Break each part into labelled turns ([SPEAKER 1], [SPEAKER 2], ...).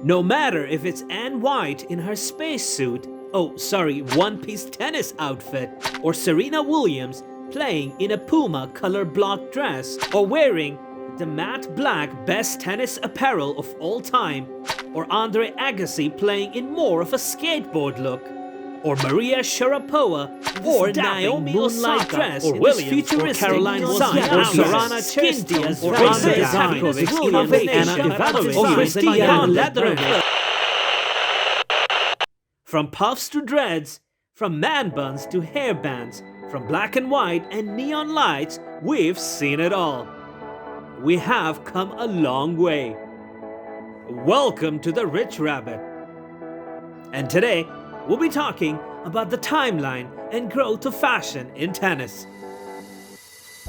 [SPEAKER 1] No matter if it's Anne White in her spacesuit, one-piece tennis outfit, or Serena Williams playing in a Puma color block dress, or wearing the matte black best tennis apparel of all time, or Andre Agassi playing in more of a skateboard look, or Maria Sharapova or Naomi Osaka dress or Williams futuristic or Caroline Wozniacki or Sorana Chersti or Anna Ivanovic or Christina Leatherwood. From puffs to dreads, from man buns to hair bands, from black and white and neon lights, we've seen it all. We have come a long way. Welcome to the Rich Rabbit. And today, we'll be talking about the timeline and growth of fashion in tennis.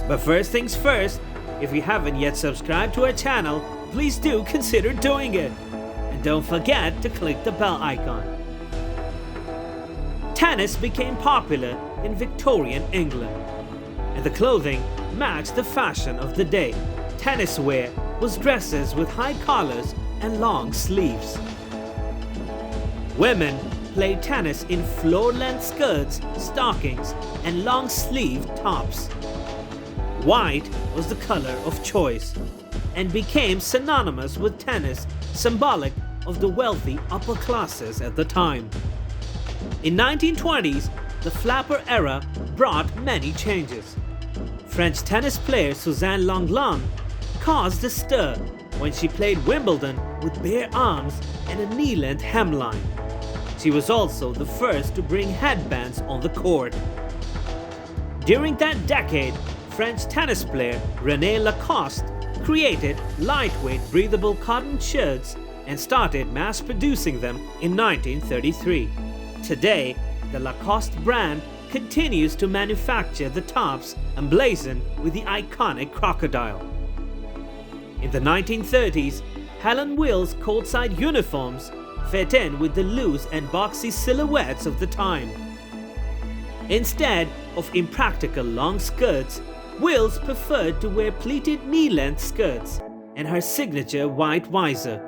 [SPEAKER 1] But first things first, if you haven't yet subscribed to our channel, please do consider doing it. And don't forget to click the bell icon. Tennis became popular in Victorian England, and the clothing matched the fashion of the day. Tennis wear was dresses with high collars and long sleeves. Women played tennis in floor-length skirts, stockings, and long-sleeved tops. White was the color of choice and became synonymous with tennis, symbolic of the wealthy upper classes at the time. In 1920s, the flapper era brought many changes. French tennis player Suzanne Lenglen caused a stir when she played Wimbledon with bare arms and a knee-length hemline. She was also the first to bring headbands on the court. During that decade, French tennis player René Lacoste created lightweight breathable cotton shirts and started mass-producing them in 1933. Today, the Lacoste brand continues to manufacture the tops emblazoned with the iconic crocodile. In the 1930s, Helen Wills courtside uniforms fit in with the loose and boxy silhouettes of the time. Instead of impractical long skirts, Wills preferred to wear pleated knee-length skirts and her signature white visor.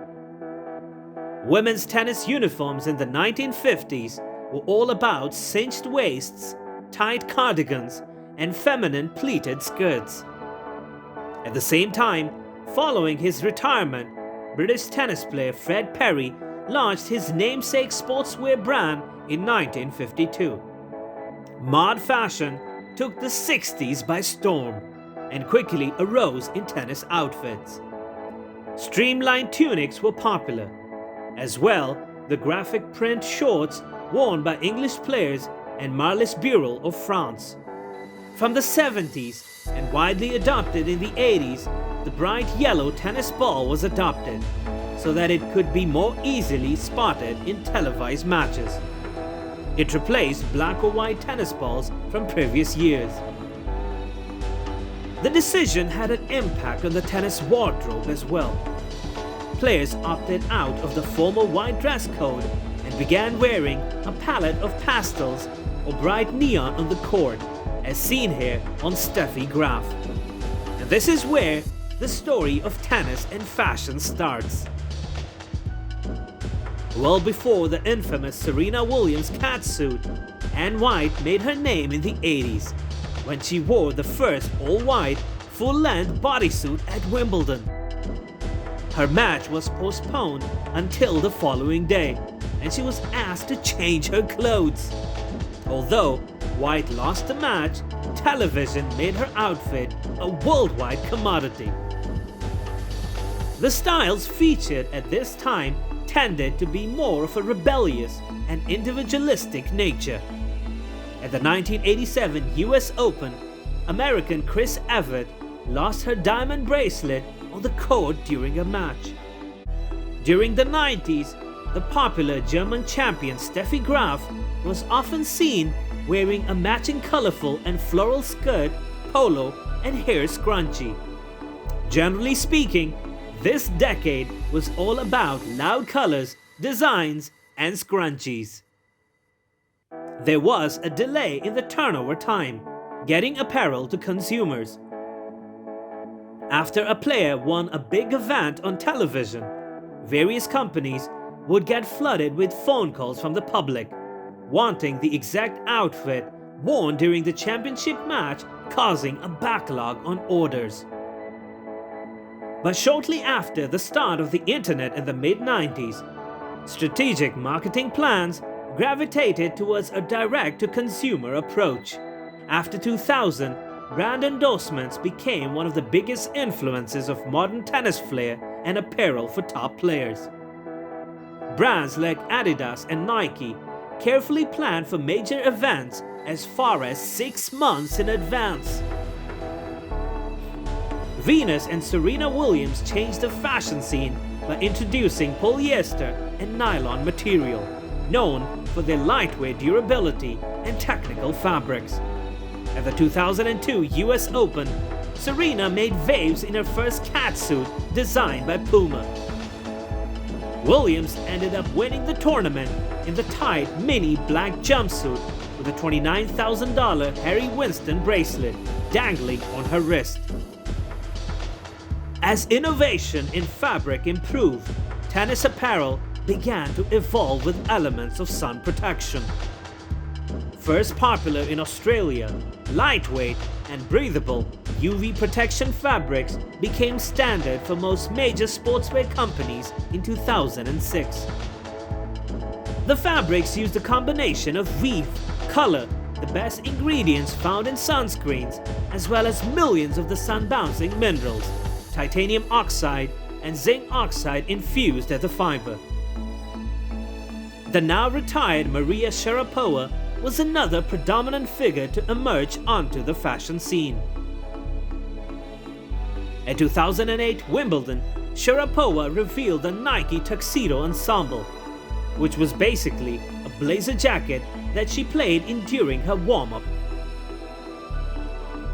[SPEAKER 1] Women's tennis uniforms in the 1950s were all about cinched waists, tight cardigans, and feminine pleated skirts. At the same time, following his retirement, British tennis player Fred Perry launched his namesake sportswear brand in 1952. Mod fashion took the 60s by storm and quickly arose in tennis outfits. Streamlined tunics were popular. As well, the graphic print shorts worn by English players and Marlis Burel of France. From the 70s and widely adopted in the 80s, the bright yellow tennis ball was adopted so that it could be more easily spotted in televised matches. It replaced black or white tennis balls from previous years. The decision had an impact on the tennis wardrobe as well. Players opted out of the formal white dress code and began wearing a palette of pastels or bright neon on the court, as seen here on Steffi Graf. And this is where the story of tennis and fashion starts. Well before the infamous Serena Williams catsuit, Anne White made her name in the 80s when she wore the first all-white, full-length bodysuit at Wimbledon. Her match was postponed until the following day, and she was asked to change her clothes. Although White lost the match, television made her outfit a worldwide commodity. The styles featured at this time tended to be more of a rebellious and individualistic nature. At the 1987 US Open, American Chris Evert lost her diamond bracelet on the court during a match. During the 90s, the popular German champion Steffi Graf was often seen wearing a matching colorful and floral skirt, polo, and hair scrunchie. Generally speaking, this decade was all about loud colors, designs, and scrunchies. There was a delay in the turnover time, getting apparel to consumers. After a player won a big event on television, various companies would get flooded with phone calls from the public, wanting the exact outfit worn during the championship match, causing a backlog on orders. But shortly after the start of the internet in the mid-90s, strategic marketing plans gravitated towards a direct-to-consumer approach. After 2000, brand endorsements became one of the biggest influences of modern tennis flair and apparel for top players. Brands like Adidas and Nike carefully planned for major events as far as 6 months in advance. Venus and Serena Williams changed the fashion scene by introducing polyester and nylon material, known for their lightweight durability and technical fabrics. At the 2002 US Open, Serena made waves in her first catsuit designed by Puma. Williams ended up winning the tournament in the tight mini black jumpsuit with a $29,000 Harry Winston bracelet dangling on her wrist. As innovation in fabric improved, tennis apparel began to evolve with elements of sun protection. First popular in Australia, lightweight and breathable UV protection fabrics became standard for most major sportswear companies in 2006. The fabrics used a combination of weave, color, the best ingredients found in sunscreens, as well as millions of the sun-bouncing minerals, titanium oxide and zinc oxide infused at the fiber. The now retired Maria Sharapova was another predominant figure to emerge onto the fashion scene. At 2008 Wimbledon, Sharapova revealed the Nike tuxedo ensemble, which was basically a blazer jacket that she played in during her warm-up.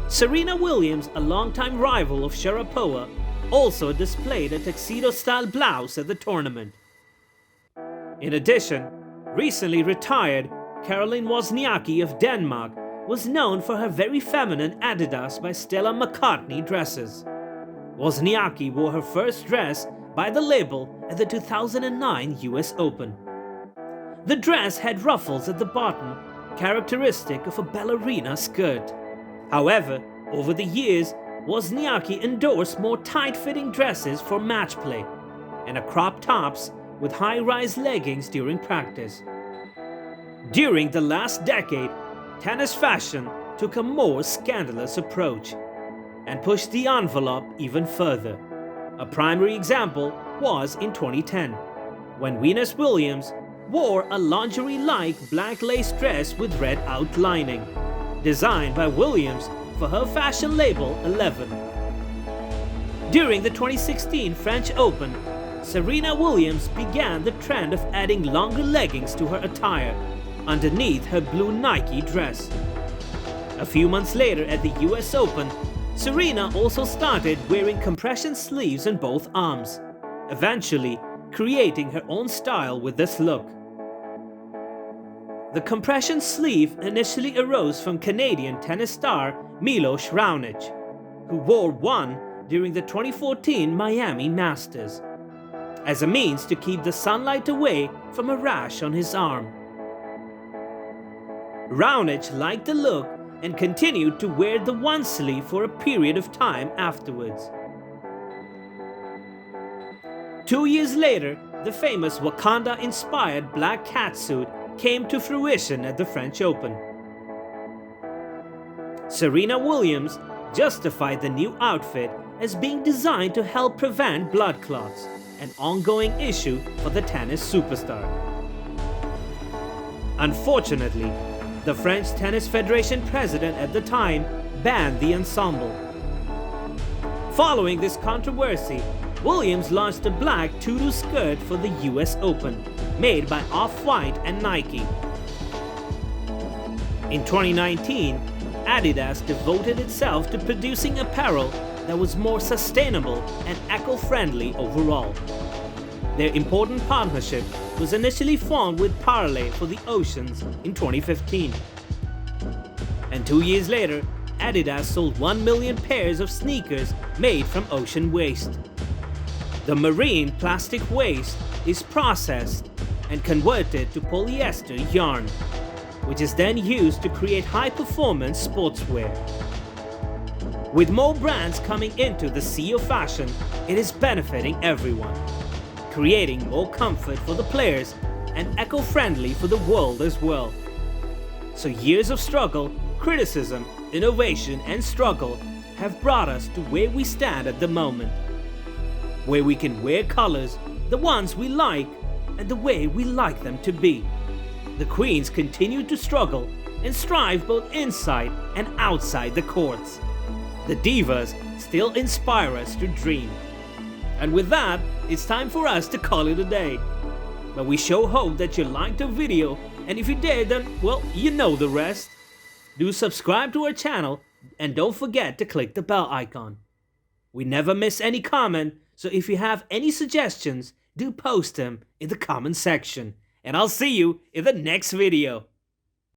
[SPEAKER 1] Serena Williams, a longtime rival of Sharapova, also displayed a tuxedo-style blouse at the tournament. In addition, recently retired Caroline Wozniacki of Denmark was known for her very feminine Adidas by Stella McCartney dresses. Wozniacki wore her first dress by the label at the 2009 US Open. The dress had ruffles at the bottom, characteristic of a ballerina skirt. However, over the years, Wozniacki endorsed more tight-fitting dresses for match play and crop tops with high-rise leggings during practice. During the last decade, tennis fashion took a more scandalous approach and pushed the envelope even further. A primary example was in 2010, when Venus Williams wore a lingerie-like black lace dress with red outlining, designed by Williams for her fashion label 11. During the 2016 French Open, Serena Williams began the trend of adding longer leggings to her attire underneath her blue Nike dress. A few months later at the US Open, Serena also started wearing compression sleeves on both arms, eventually creating her own style with this look. The compression sleeve initially arose from Canadian tennis star Milos Raonic, who wore one during the 2014 Miami Masters, as a means to keep the sunlight away from a rash on his arm. Raonic liked the look and continued to wear the one sleeve for a period of time afterwards. 2 years later, the famous Wakanda-inspired black catsuit came to fruition at the French Open. Serena Williams justified the new outfit as being designed to help prevent blood clots, an ongoing issue for the tennis superstar. Unfortunately, the French Tennis Federation president at the time banned the ensemble. Following this controversy, Williams launched a black tutu skirt for the US Open, made by Off-White and Nike. In 2019, Adidas devoted itself to producing apparel that was more sustainable and eco-friendly overall. Their important partnership was initially formed with Parley for the Oceans in 2015. And 2 years later, Adidas sold 1 million pairs of sneakers made from ocean waste. The marine plastic waste is processed and converted to polyester yarn, which is then used to create high-performance sportswear. With more brands coming into the sea of fashion, it is benefiting everyone, creating more comfort for the players and eco-friendly for the world as well. So years of struggle, criticism, innovation and struggle have brought us to where we stand at the moment, where we can wear colors, the ones we like and the way we like them to be. The queens continue to struggle and strive both inside and outside the courts. The divas still inspire us to dream. And with that, it's time for us to call it a day. But we sure hope that you liked the video, and if you did, then, well, you know the rest. Do subscribe to our channel and don't forget to click the bell icon. We never miss any comment, so if you have any suggestions, do post them in the comment section. And I'll see you in the next video.